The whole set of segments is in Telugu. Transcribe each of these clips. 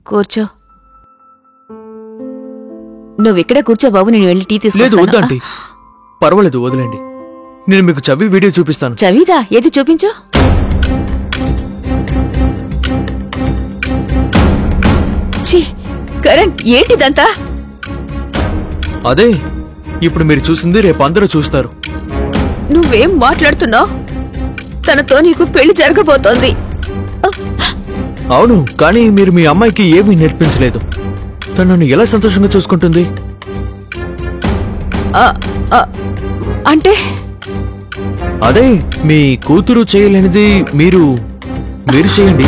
కూర్చో. నువ్విక్కడే కూర్చో బాబు, నేను వెళ్ళి టీ తీసుకొస్తాను. లేదు వద్దండి, పర్వాలేదు వదిలేండి. నేను మీకు చవి వీడియో చూపిస్తాను. చవిదా? ఏది చూపించు. కరణ్, ఏంటిదంతా? అదే ఇప్పుడు మీరు చూసింది రేపు అందరూ చూస్తారు. నువ్వేం మాట్లాడుతున్నావు? తనతో నీకు పెళ్లి జరగబోతోంది. అవును, కానీ మీరు మీ అమ్మాయికి ఏమీ నేర్పించలేదు. తను నన్ను ఎలా సంతోషంగా చూసుకుంటుంది? అంటే అదే మీ కూతురు చేయలేనిది మీరు చేయండి.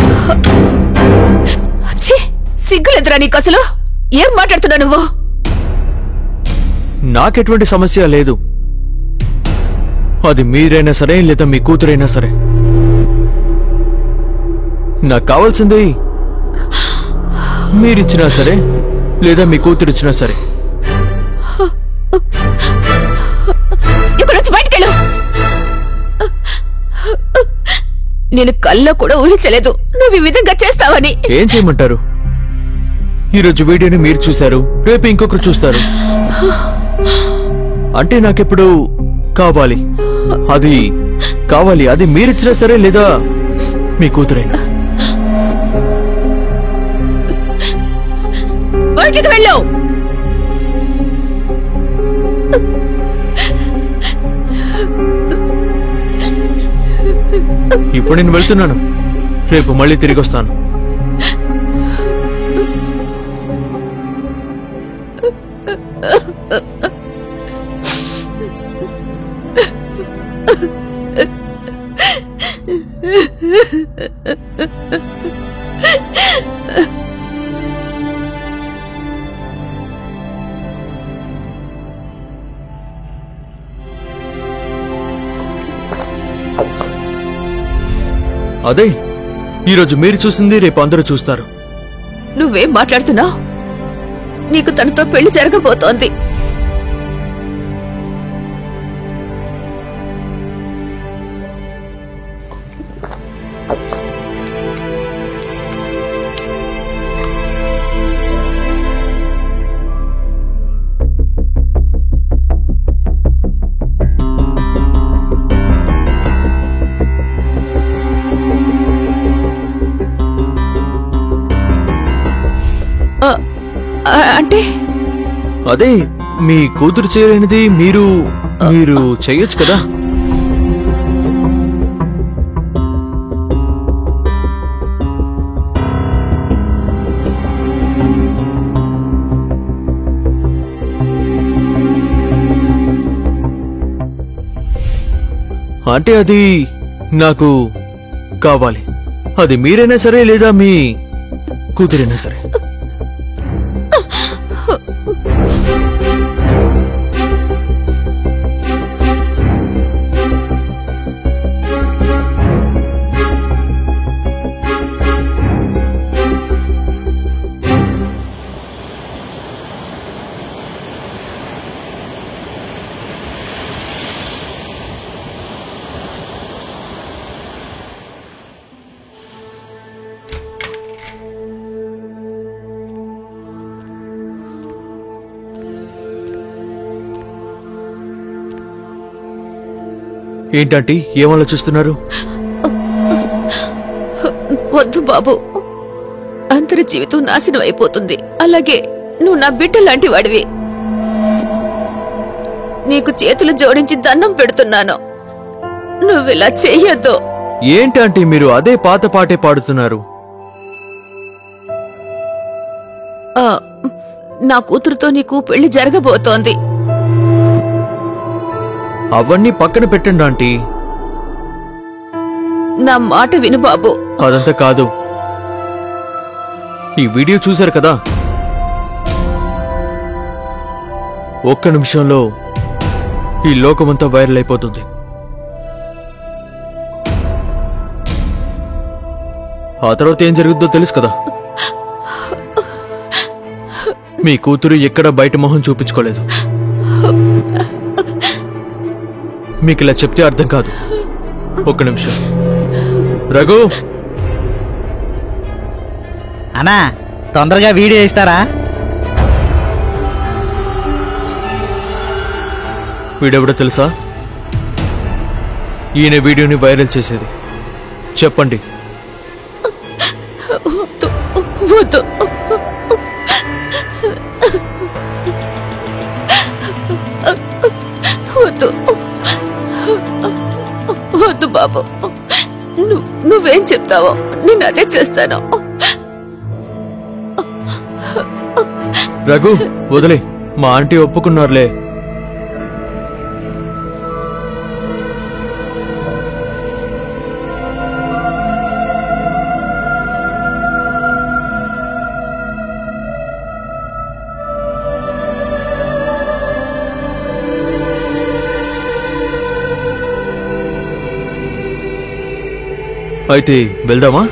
సిగ్గులేదురా నీకు అసలు? ఏం మాట్లాడుతున్నావు నువ్వు? నాకెటువంటి సమస్య లేదు. అది మీరైనా సరే లేదా మీ కూతురైనా సరే. నాకు కావాల్సింది మీరిచ్చినా సరే లేదా మీ కూతురిచ్చినా సరే. ఇక్కడ నుంచి బయటకెళ్ళు. నేను కల్లో కూడా ఊహించలేదు నువ్వు ఈ విధంగా చేస్తావని. ఏం చేయమంటారు? ఈరోజు వీడియోని మీరు చూశారు, రేపు ఇంకొకరు చూస్తారు. అంటే నాకెప్పుడు కావాలి అది మీరిచ్చినా సరే లేదా మీ కూతురైనా. బయటికి వెళ్ళు. ఇప్పుడు నేను వెళ్తున్నాను, రేపు మళ్ళీ తిరిగి వస్తాను. అదే ఈరోజు మీరు చూసింది రేపు అందరూ చూస్తారు. నువ్వేం మాట్లాడుతున్నావు? నీకు తనతో పెళ్లి జరగబోతోంది. అంటే అదే మీ కూతురు చేయలేనిది మీరు చేయొచ్చు కదా. అంటే అది నాకు కావాలి. అది మీరైనా సరే లేదా మీ కూతురైనా సరే. ఏంటంటే ఏం ఆలోచిస్తున్నారు? వద్దు బాబు, అందరి జీవితం నాశనం అయిపోతుంది. అలాగే నువ్వు నా బిడ్డ లాంటి వాడివి. నీకు చేతులు జోడించి దండం పెడుతున్నాను, నువ్విలా చెయ్యొద్దు. ఏంటంటే మీరు అదే పాత పాటే పాడుతున్నారు? నా కూతురుతో నీకు పెళ్లి జరగబోతోంది. అవన్నీ పక్కన పెట్టండి ఆంటీ. నా మాట విను బాబు. అదంతా కాదు, ఈ వీడియో చూశారు కదా, ఒక్క నిమిషంలో ఈ లోకమంతా వైరల్ అయిపోతుంది. ఆ తర్వాత ఏం జరుగుతుందో తెలుసు కదా. మీ కూతురు ఎక్కడ బయట మొహం చూపించుకోలేదు. మీకు ఇలా చెప్తే అర్థం కాదు. ఒక్క నిమిషం. రఘు అన్నా, తొందరగా వీడియో ఇస్తారా? వీడెవడో తెలుసా? ఈయన వీడియోని వైరల్ చేసేది. చెప్పండి. వద్దు, వద్దు, వద్దు బాబు. నువ్వేం చెప్తావో నేను అదే చేస్తాను. రఘు వదిలే, మా ఆంటీ ఒప్పుకున్నారులే. అయితే వెళ్దామా?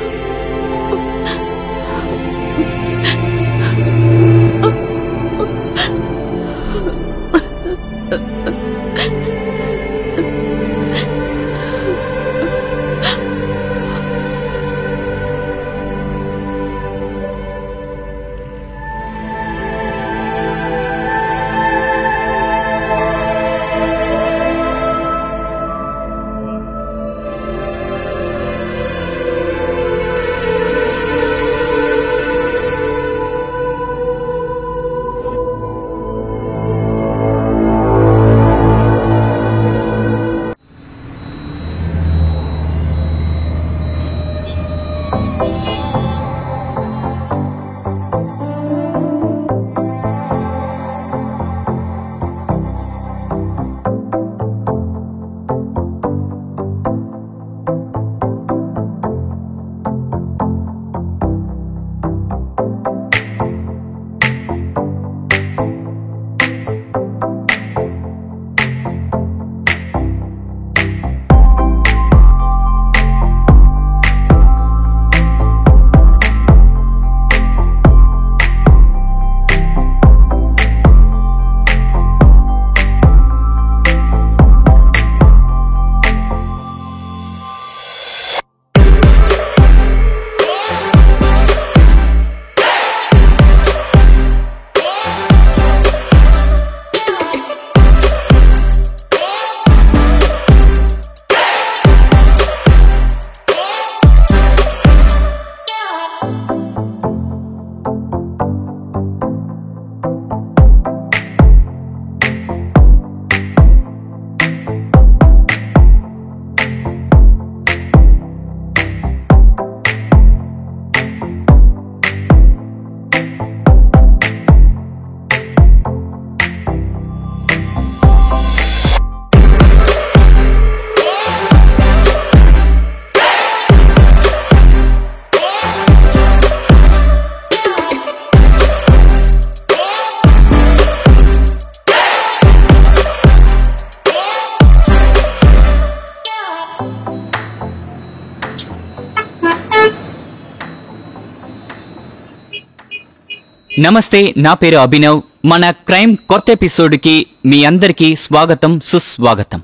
నమస్తే, నా పేరు అభినవ్. మన క్రైమ్ కొత్త ఎపిసోడ్కి మీ అందరికీ స్వాగతం, సుస్వాగతం.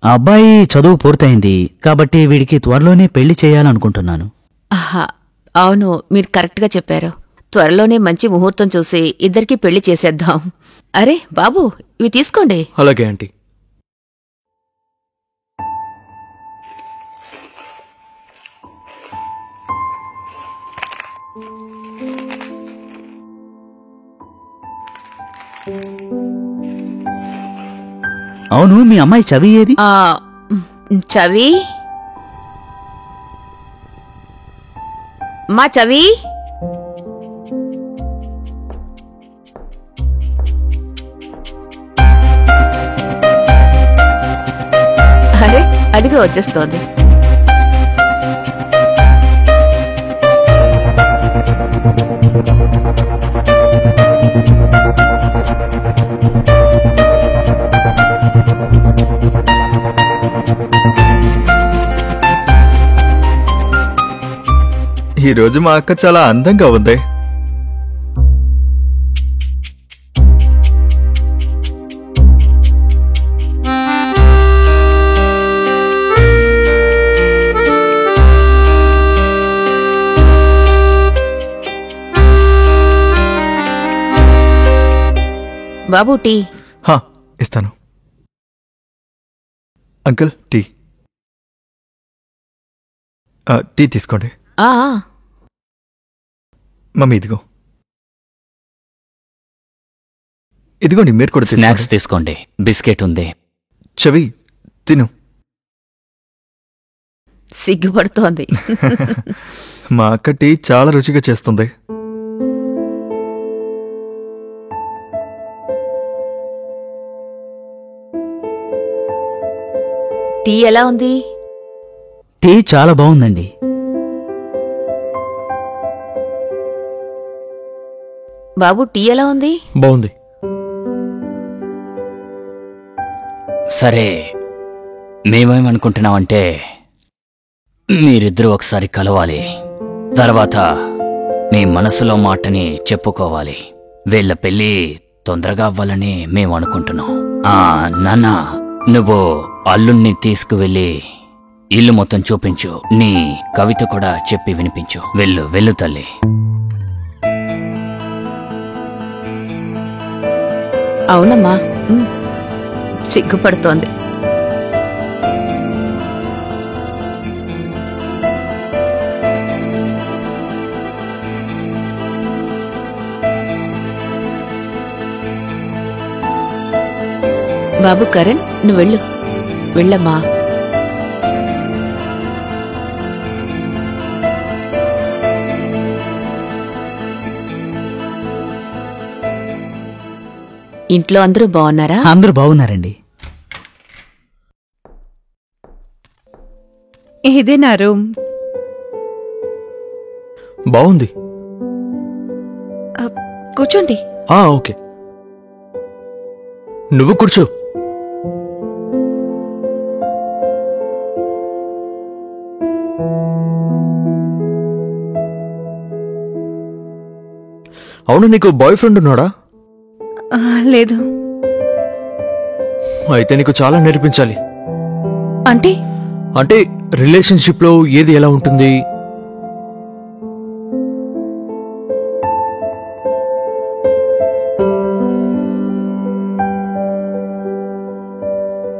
ఆ అబ్బాయి చదువు పూర్తయింది కాబట్టి వీడికి త్వరలోనే పెళ్లి చేయాలనుకుంటున్నాను. ఆహా, అవును, మీరు కరెక్ట్గా చెప్పారు. త్వరలోనే మంచి ముహూర్తం చూసి ఇద్దరికి పెళ్లి చేసేద్దాం. అరే బాబు, ఇవి తీసుకోండి. అలాగే ఆంటీ. అవును, మీ అమ్మాయి చవి ఏది? చవి, మా చవి. అరే, అదిగా వచ్చేస్తోంది. ఈరోజు మా అక్క చాలా అందంగా ఉంది. బాబు టీ. హా, ఇస్తాను. Uncle tea. టీ తీసుకోండి. ఆ మమ్మీ ఇదిగో. ఇదిగోండి, మీరు కూడా స్నాక్స్ తీసుకోండి, బిస్కెట్ ఉంది. చవి తిను. సిగ్గుపడుతోంది. మా అక్క టీ చాలా రుచిగా చేస్తుంది. టీ ఎలా ఉంది? టీ చాలా బాగుందండి. బాబు టీ ఎలా ఉంది? బాగుంది. సరే, మేమేమనుకుంటున్నామంటే మీరిద్దరూ ఒకసారి కలవాలి, తర్వాత మీ మనసులో మాటని చెప్పుకోవాలి. వీళ్ళ పెళ్ళి తొందరగా అవ్వాలని మేము అనుకుంటున్నాం. నాన్న, నువ్వు అల్లుణ్ణి తీసుకువెళ్ళి ఇల్లు మొత్తం చూపించు, నీ కవిత కూడా చెప్పి వినిపించు. వెళ్ళు తల్లి. అవునమ్మా. సిగ్గుపడుతోంది. బాబు కరణ్, నువ్వు వెళ్ళమ్మా. ఇంట్లో అందరూ బాగున్నారా? అందరూ బాగున్నారండి. ఇదే నా రూమ్. బాగుంది. కూర్చోండి. ఓకే, నువ్వు కూర్చో. అవును, నీకు బాయ్ ఫ్రెండ్ ఉన్నాడా? లేదు. అయితే నీకు చాలా నేర్పించాలి. అంటే రిలేషన్షిప్ లో ఏది ఎలా ఉంటుంది.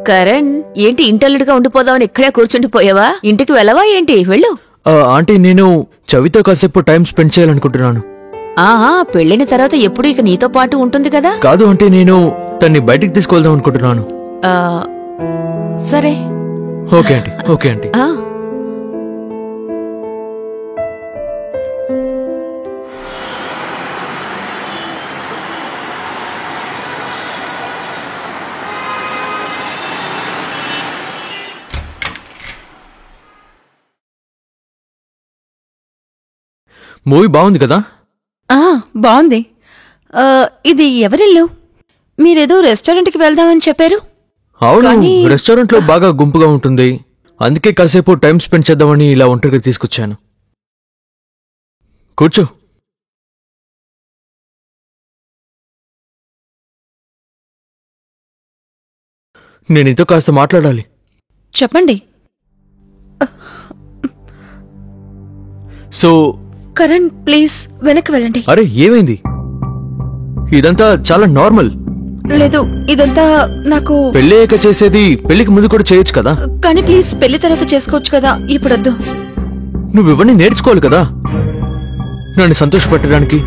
కరణ్, ఏంటి ఇంటల్లుడిగా ఉండిపోదామని ఇక్కడే కూర్చుండిపోయావా? ఇంటికి వెళ్ళవా ఏంటి? వెళ్ళు. ఆంటీ, నేను చవితో కాసేపు టైం స్పెండ్ చేయాలనుకుంటున్నాను. పెళ్ళిన తర్వాత ఎప్పుడు ఇక నీతో పాటు ఉంటుంది కదా? కాదు అంటే నేను తన్ని బయటికి తీసుకెళ్దాం అనుకుంటున్నాను. సరే. Okay aunty. Okay aunty. Movie బాగుంది కదా? బాగుంది. ఇది ఎవరిల్లు? మీరేదో రెస్టారెంట్కి వెళ్దామని చెప్పారు. అవును, రెస్టారెంట్ లో బాగా గుంపుగా ఉంటుంది, అందుకే కాసేపు టైం స్పెండ్ చేద్దామని ఇలా ఒంటరిగా తీసుకొచ్చాను. కూర్చో. నేను నీతో కాస్త మాట్లాడాలి. చెప్పండి. సో కరణ్, ప్లీజ్ వెనక్కి వెళ్ళండి. అరే, ఏమైంది? ఇదంతా చాలా నార్మల్. లేదు, ఇదంతా నాకు పెళ్ళయ్యాక చేసేది పెళ్లికి ముందు కూడా చేయొచ్చు కదా. కానీ ప్లీజ్, పెళ్లి తర్వాత చేసుకోవచ్చు కదా, ఇప్పుడొద్దు. నువ్వు ఇవన్నీ నేర్చుకోవాలి కదా నన్ను సంతోషపెట్టడానికి.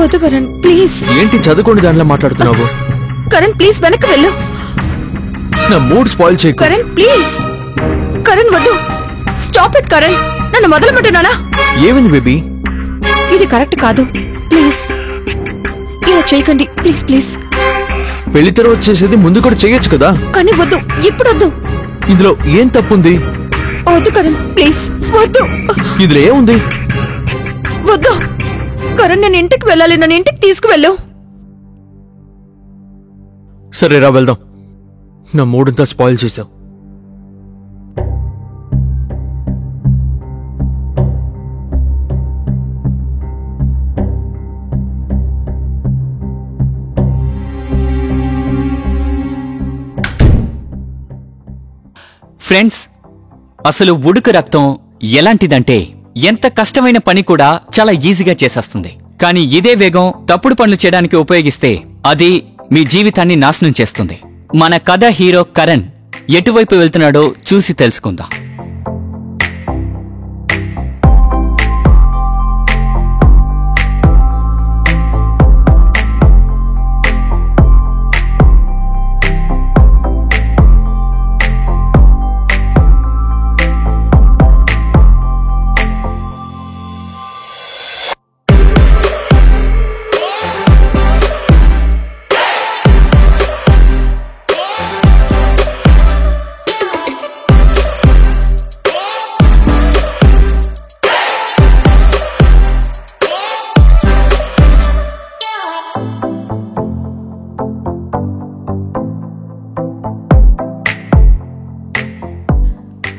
వద్దు కరణ్, ప్లీజ్. ఏంటి చదువుకోండి దానిలా మాట్లాడుతున్నావు? కరణ్, ప్లీజ్ వెనక్కి వెళ్ళు. నా మూడ్ స్పాయిల్ చేయకు. కరణ్, ప్లీజ్. కరణ్, వద్దు. Stop it Karan. నన్ను మొదలుపెట్టున్నానా? ఏమైంది బేబీ? ఇది కరెక్ట్ కాదు, ప్లీజ్. ఇలా చేయకండి, ప్లీజ్ ప్లీజ్. పెళ్లి తర్వాత చేసేది ముందు కూడా చేయొచ్చు కదా. కానీ వద్దు, ఇప్పుడొద్దు. ఇందులో ఏం తప్పుంది? వద్దు కరణ్, ప్లీజ్ వద్దు. ఇందులో ఏముంది? వద్దు కరణ్, నేను ఇంటికి వెళ్ళాలి, నన్ను ఇంటికి తీసుకువెళ్ళు. సరేరా, వెళ్దాం. నా మూడంతా స్పాయిల్ చేశావు. ఫ్రెండ్స్, అసలు ఉడుకు రక్తం ఎలాంటిదంటే ఎంత కష్టమైన పని కూడా చాలా ఈజీగా చేసేస్తుంది. కానీ ఇదే వేగం తప్పుడు పనులు చేయడానికి ఉపయోగిస్తే అది మీ జీవితాన్ని నాశనం చేస్తుంది. మన కథ హీరో కరణ్ ఎటువైపు వెళ్తున్నాడో చూసి తెలుసుకుందాం.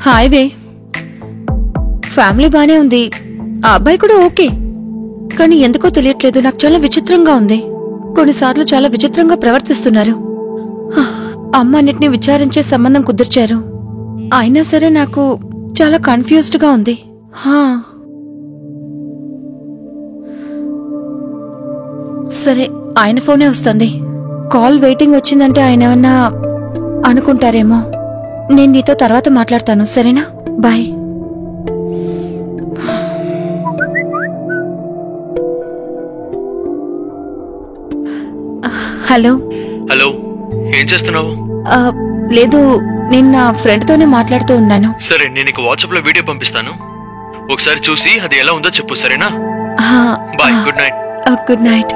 హాయ్ వే. ఫ్యామిలీ బానే ఉంది, ఆ అబ్బాయి కూడా ఓకే. కానీ ఎందుకో తెలియట్లేదు, నాకు చాలా విచిత్రంగా ఉంది. కొన్నిసార్లు చాలా విచిత్రంగా ప్రవర్తిస్తున్నారు. అమ్మ అన్నిటినీ విచారించే సంబంధం కుదిర్చారు. అయినా సరే నాకు చాలా కన్ఫ్యూజ్డ్ గా ఉంది. సరే, ఆయన ఫోనే వస్తుంది. కాల్ వెయిటింగ్ వచ్చిందంటే ఆయన ఏమన్నా అనుకుంటారేమో. నేను నీతో తర్వాత మాట్లాడతాను, సరేనా? బాయ్. హలో. హలో, ఏం చేస్తున్నావు? లేదు, నేను నా ఫ్రెండ్ తోనే మాట్లాడుతూ ఉన్నాను. సరే, నేను నీకు వాట్సాప్ లో వీడియో పంపిస్తాను, ఒకసారి చూసి అది ఎలా ఉందో చెప్పు, సరేనా? Bye, good night. Good night.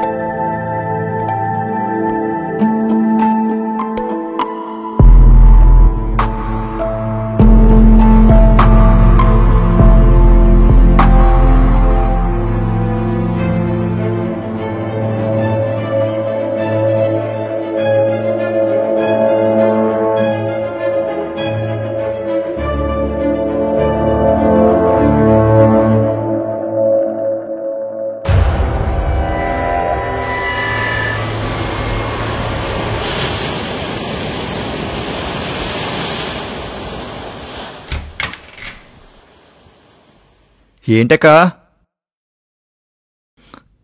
ఏంటక్కా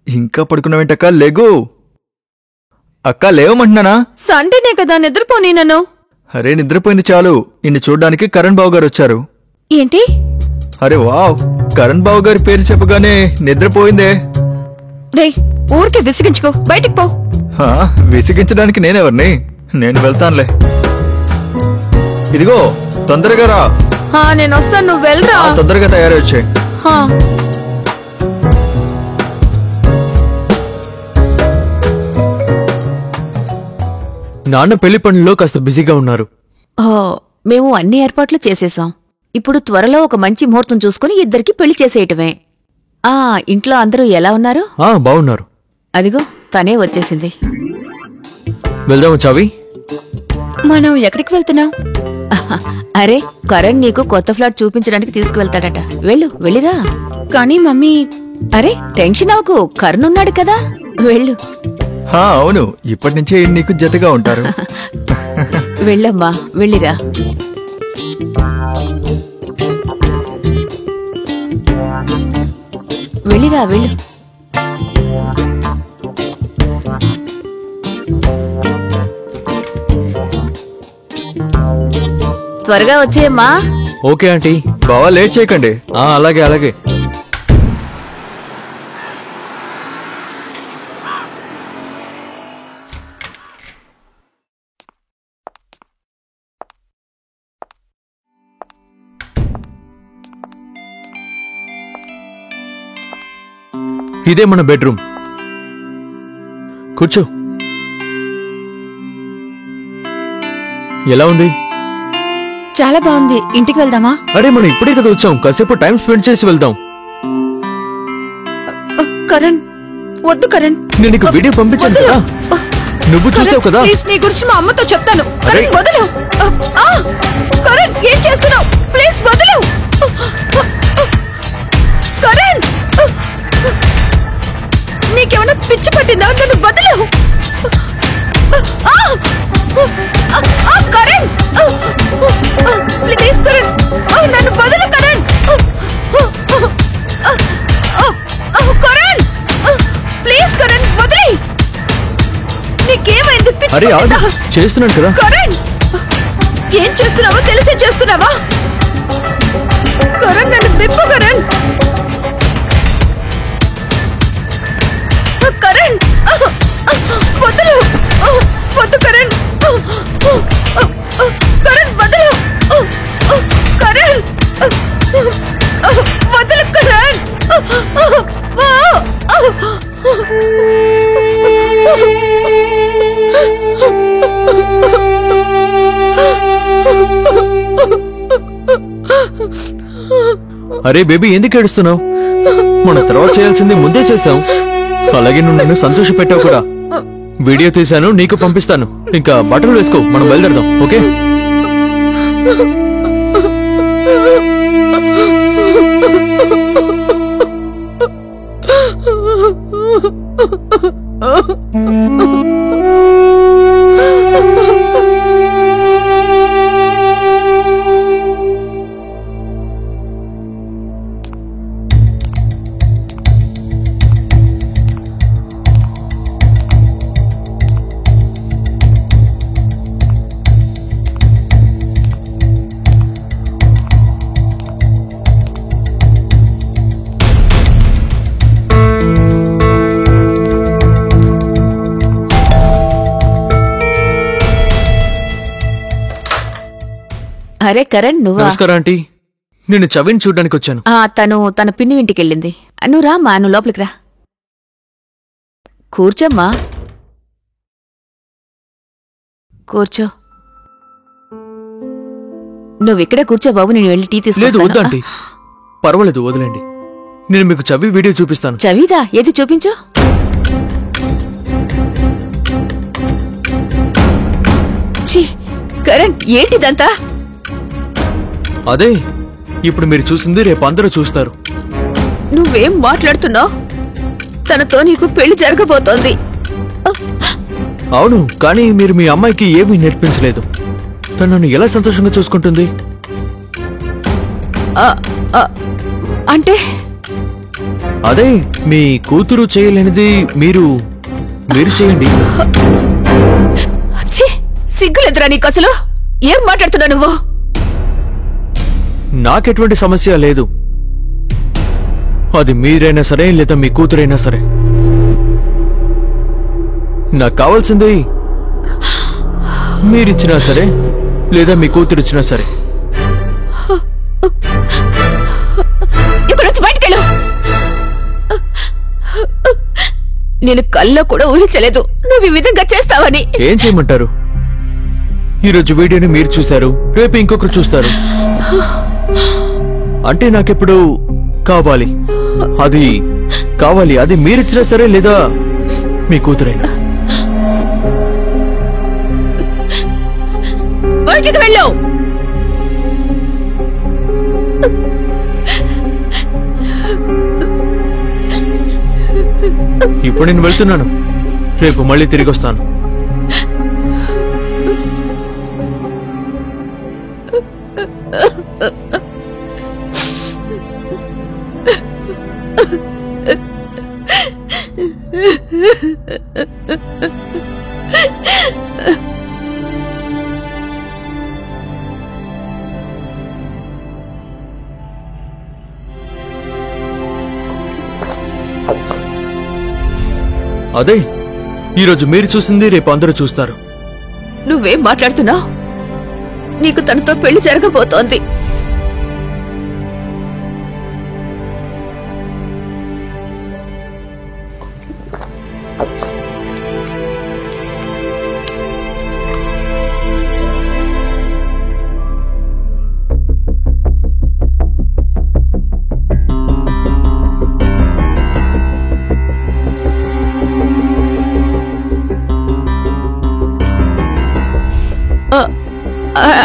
ఇంకా పడుకున్నావేంటక్కా? లేగు అక్క, లేవమంటున్నానా? సండేనే కదా, నిద్రపోనీ నన్ను. అరే, నిద్రపోయింది చాలు, నిన్ను చూడ్డానికి కరణ్ బాబు గారు వచ్చారు. ఏంటి? అరే వావ్, కరణ్ బాబు గారి పేరు చెప్పగానే నిద్రపోయిందే. రే, ఊరికే విసిగించుకో, బయటికి పో. విసిగించడానికి నేనెవరిని? నేను వెళ్తానులే. ఇదిగో, తొందరగా రా. నేను వస్తాను, నువ్వు వెళ్ళరా. తొందరగా తయారై వచ్చే. నాన్న పెళ్లి పనుల్లో కాస్త బిజీగా ఉన్నారు. మేము అన్ని ఏర్పాట్లు చేసేసాం. ఇప్పుడు త్వరలో ఒక మంచి ముహూర్తం చూసుకుని ఇద్దరికి పెళ్లి చేసేయటమే. ఇంట్లో అందరూ ఎలా ఉన్నారు? బాగున్నారు. అదిగో తనే వచ్చేసింది. వెళ్దామా చావి? మనం ఎక్కడికి వెళ్తున్నాం? అరే, కరణ్ నీకు కొత్త ఫ్లాట్ చూపించడానికి తీసుకువెళ్తాడట. వెళ్ళిరా. కానీ మమ్మీ. అరే, టెన్షన్ అవ్వకు, కరణ్ ఉన్నాడు కదా, వెళ్ళు. అవును, ఇప్పటి నుంచే నీకు జతగా ఉంటారు. వెళ్ళమ్మా, వెళ్ళిరా. వెళ్ళిరా, వెళ్ళు. త్వరగా వచ్చేయమ్మా. Okay aunty. బావా, లేట్ చేయకండి. అలాగే అలాగే. ఇదే మన బెడ్రూమ్. కూర్చో. ఎలా ఉంది? చాలా బాగుంది. ఇంటికి వెళ్దామా? అరే, మనం ఇప్పుడే కదా వచ్చాం, కాసేపు టైం స్పెండ్ చేసి వెళ్దాం. కరణ్, వద్దు కరణ్. నేను నీకు వీడియో పంపించాను కదా, నువ్వు చూసావు కదా. ప్లీజ్, నీ గురించి మా అమ్మతో చెప్తాను. కరణ్, వదలు. కరణ్, ఏం చేస్తున్నావు? ప్లీజ్ వదలు. కరణ్, నీకేమైనా పిచ్చి పట్టిందా? నన్ను వదలు. కరణ్, ప్లీజ్ కరణ్, నన్ను వదలు కరణ్. కరణ్, ప్లీజ్ కరణ్, వదిలేయ్. నీకేమైంది? అరే ఆగు, చేస్తున్నాను కదా. కరణ్, ఏం చేస్తున్నావో తెలిసే చేస్తున్నావా? కరణ్, నన్ను విప్పు కరణ్. కరణ్, వదలు. వద్దు కరణ్. కరణ్, వదలు. కరణ్, వదలు కరణ్. అరే బేబీ, ఎందుకు ఏడుస్తున్నావు? మన తర్వాత చేయాల్సింది ముందే చేశాం. అలాగే నువ్వు నన్ను సంతోష పెట్టావు కూడా. వీడియో తీశాను, నీకు పంపిస్తాను. ఇంకా బట్టలు వేసుకో, మనం బయలుదేరదాం. ఓకే? అరే కరణ్, నువ్వా? నమస్కారం ఆంటీ. నేను చవిని చూడ్డానికి వచ్చాను. తను తన పిన్ని ఇంటికెళ్ళింది. నువ్వు రామ్మా, నువ్వు లోపలికి రా. కూర్చోమ్మా, కూర్చో. నువ్విక్కడే కూర్చో బాబు, నేను వెళ్ళి టీ లేదు, తీసుకొస్తాను. వద్దు ఆంటీ. పర్వాలేదు, వదిలేండి. నేను మీకు చవి వీడియో చూపిస్తాను. చవిదా? ఏది చూపించు. ఛీ, కరణ్, ఏంటిదంతా? అదే ఇప్పుడు మీరు చూసింది రేపు అందరూ చూస్తారు. నువ్వేం మాట్లాడుతున్నావు? తనతో నీకు పెళ్లి జరగబోతోంది. అవును, కానీ మీరు మీ అమ్మాయికి ఏమీ నేర్పించలేదు. తను నన్ను ఎలా సంతోషంగా చూసుకుంటుంది? అంటే అదే మీ కూతురు చేయలేనిది మీరు చేయండి. ఛీ, సిగ్గులేదురా నీకు అసలు? ఏం మాట్లాడుతున్నావు నువ్వు? నాకెటువంటి సమస్య లేదు. అది మీరైనా సరే లేదా మీ కూతురైనా సరే. నాకు కావాల్సింది మీరిచ్చినా సరే లేదా మీ కూతురిచ్చినా సరే. ఇప్పుడు వచ్చి బయటకెళ్ళు. నేను కల్లో కూడా ఊహించలేదు నువ్వు ఈ విధంగా చేస్తావని. ఏం చేయమంటారు? ఈరోజు వీడియోని మీరు చూశారు, రేపు ఇంకొకరు చూస్తారు. అంటే నాకెప్పుడు కావాలి, అది కావాలి. అది మీరిచ్చినా సరే లేదా మీ కూతురైనా. బయటికి వెళ్ళు. ఇప్పుడు నేను వెళ్తున్నాను, రేపు మళ్ళీ తిరిగి వస్తాను. అదే ఈరోజు మీరు చూసింది రేపు అందరూ చూస్తారు. నువ్వేం మాట్లాడుతున్నావు? నీకు తనతో పెళ్లి జరగబోతోంది.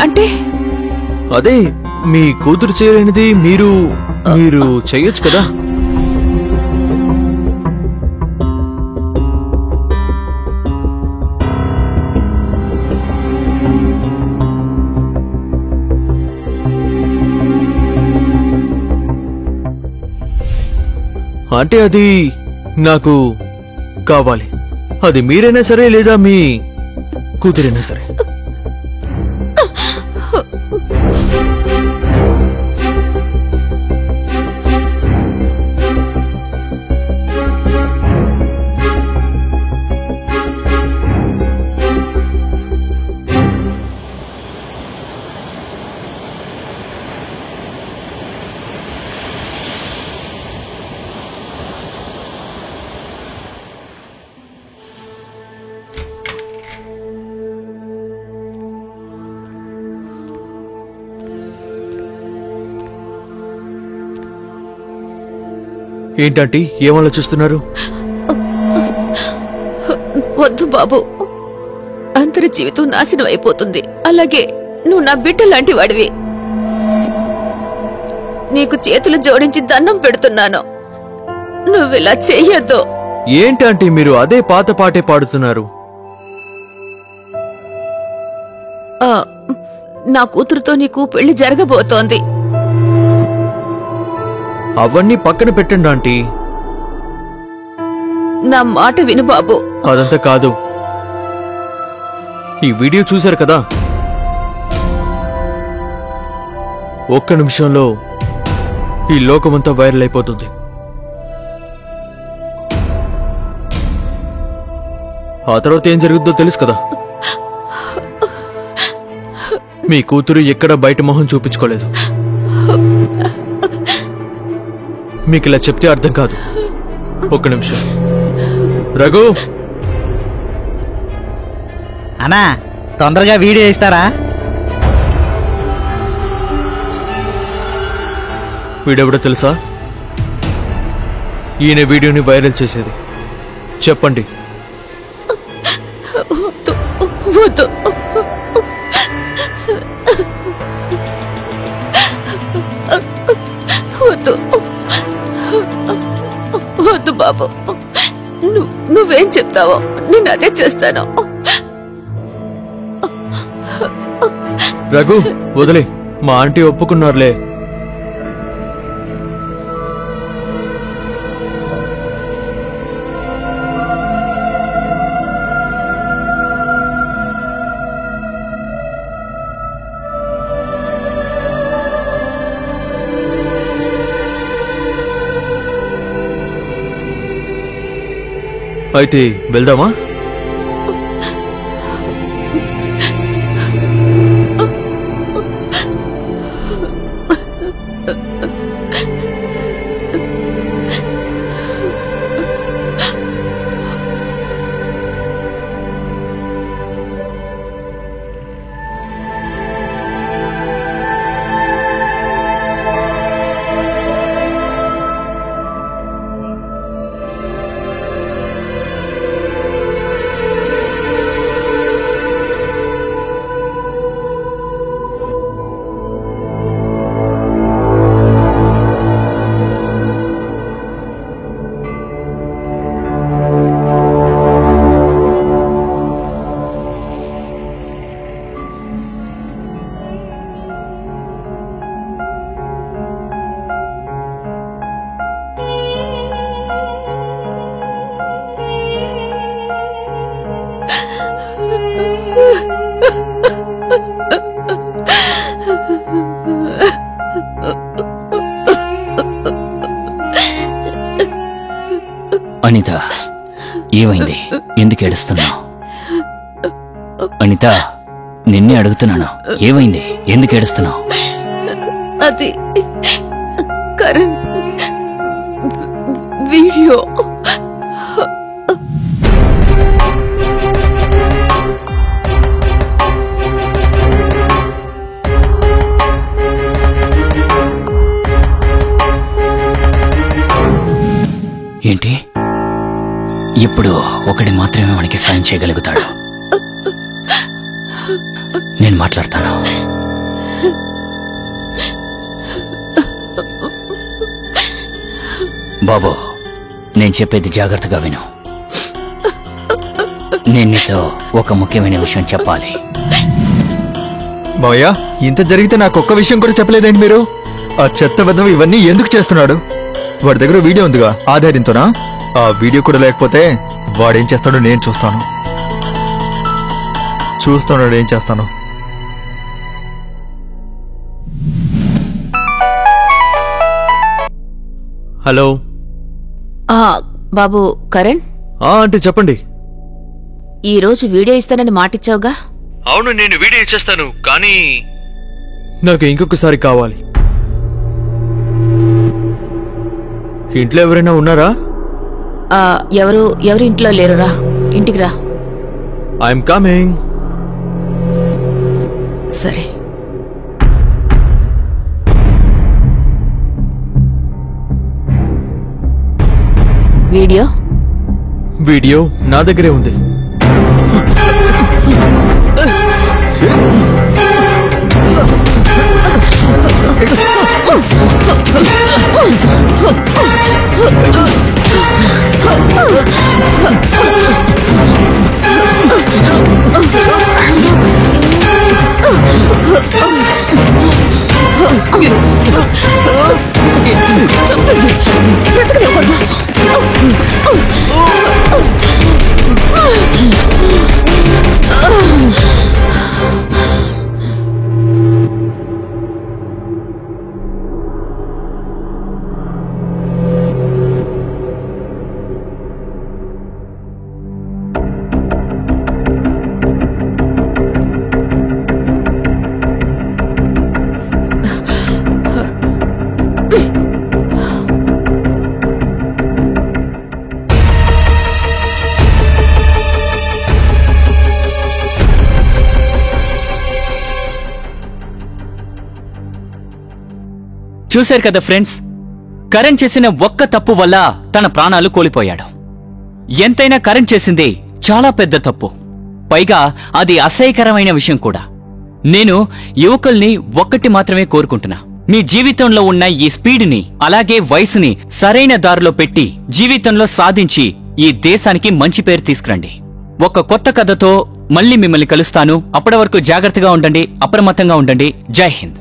అంటే అదే మీ కూతురు చేయలేనిది మీరు చేయొచ్చు కదా. అంటే అది నాకు కావాలి. అది మీరైనా సరే లేదా మీ కూతురైనా సరే. ఏంటంటే ఏం ఆలోచిస్తున్నారు? వద్దు బాబు, అందరి జీవితం నాశనం అయిపోతుంది. అలాగే నువ్వు నా బిడ్డ లాంటి వాడివి. నీకు చేతులు జోడించి దండం పెడుతున్నాను, నువ్విలా చెయ్యొద్దు. ఏంటంటే మీరు అదే పాత పాటే పాడుతున్నారు? నా కూతురుతో నీకు పెళ్లి జరగబోతోంది. అవన్నీ పక్కన పెట్టండి ఆంటీ. నా మాట విను బాబు. అదంతా కాదు, ఈ వీడియో చూశారు కదా, ఒక్క నిమిషంలో ఈ లోకమంతా వైరల్ అయిపోతుంది. ఆ తర్వాత ఏం జరుగుతుందో తెలుసు కదా. మీ కూతురు ఎక్కడ బయట మొహం చూపించుకోలేదు. మీకు ఇలా చెప్తే అర్థం కాదు. ఒక్క నిమిషం. రఘు, అన్నా తొందరగా వీడియో ఇస్తారా? వీడెవడో తెలుసా? ఈయన వీడియోని వైరల్ చేసేది. చెప్పండి. వద్దు, వద్దు, వద్దు బాబు. నువ్వేం చెప్తావో నేను అదే చేస్తాను. రఘు వదిలే, మా ఆంటీ ఒప్పుకున్నారులే. అయితే వెళ్దామా? అనిత, ఏమైంది? ఎందుకు ఏడుస్తున్నావు? అనిత, నిన్నే అడుగుతున్నాను, ఏమైంది? ఎందుకు ఏడుస్తున్నావు? అది కరణ్ వీడియో. ఏంటి? ఇప్పుడు ఒకటి మాత్రమే మనకి సాయం చేయగలుగుతాడు. నేను మాట్లాడతాను. బాబు, నేను చెప్పేది జాగ్రత్తగా విను. నేను నీతో ఒక ముఖ్యమైన విషయం చెప్పాలి. మావయ్య, ఇంత జరిగితే నాకు ఒక్క విషయం కూడా చెప్పలేదండి మీరు? ఆ చెత్త వెధవ ఇవన్నీ ఎందుకు చేస్తున్నాడు? వాడి దగ్గర వీడియో ఉందిగా, ఆ ధైర్యంతోనా? ఆ వీడియో కూడా లేకపోతే వాడేం చేస్తాడో నేను చూస్తాను. చూస్తున్నాడు, ఏం చేస్తాను. హలో. ఆ, బాబు కరణ్, ఆంటీ చెప్పండి. ఈ రోజు వీడియో ఇస్తానని మాటిచ్చావుగా? అవును, నేను వీడియో ఇచ్చేస్తాను, కానీ నాకు ఇంకొకసారి కావాలి. ఇంట్లో ఎవరైనా ఉన్నారా? ఆ, ఎవరు ఇంట్లో లేరురా. ఇంటికి రా. I'm coming. సరే. వీడియో నా దగ్గరే ఉంది. చూశారు కదా ఫ్రెండ్స్, కరణ్ చేసిన ఒక్క తప్పు వల్ల తన ప్రాణాలు కోల్పోయాడు. ఎంతైనా కరణ్ చేసింది చాలా పెద్ద తప్పు, పైగా అది అసహ్యకరమైన విషయం కూడా. నేను యువకుల్ని ఒక్కటి మాత్రమే కోరుకుంటున్నా, మీ జీవితంలో ఉన్న ఈ స్పీడ్ని అలాగే వయసుని సరైన దారిలో పెట్టి జీవితంలో సాధించి ఈ దేశానికి మంచి పేరు తీసుకురండి. ఒక కొత్త కథతో మళ్ళీ మిమ్మల్ని కలుస్తాను. అప్పటి వరకు జాగ్రత్తగా ఉండండి, అప్రమత్తంగా ఉండండి. జై హింద్.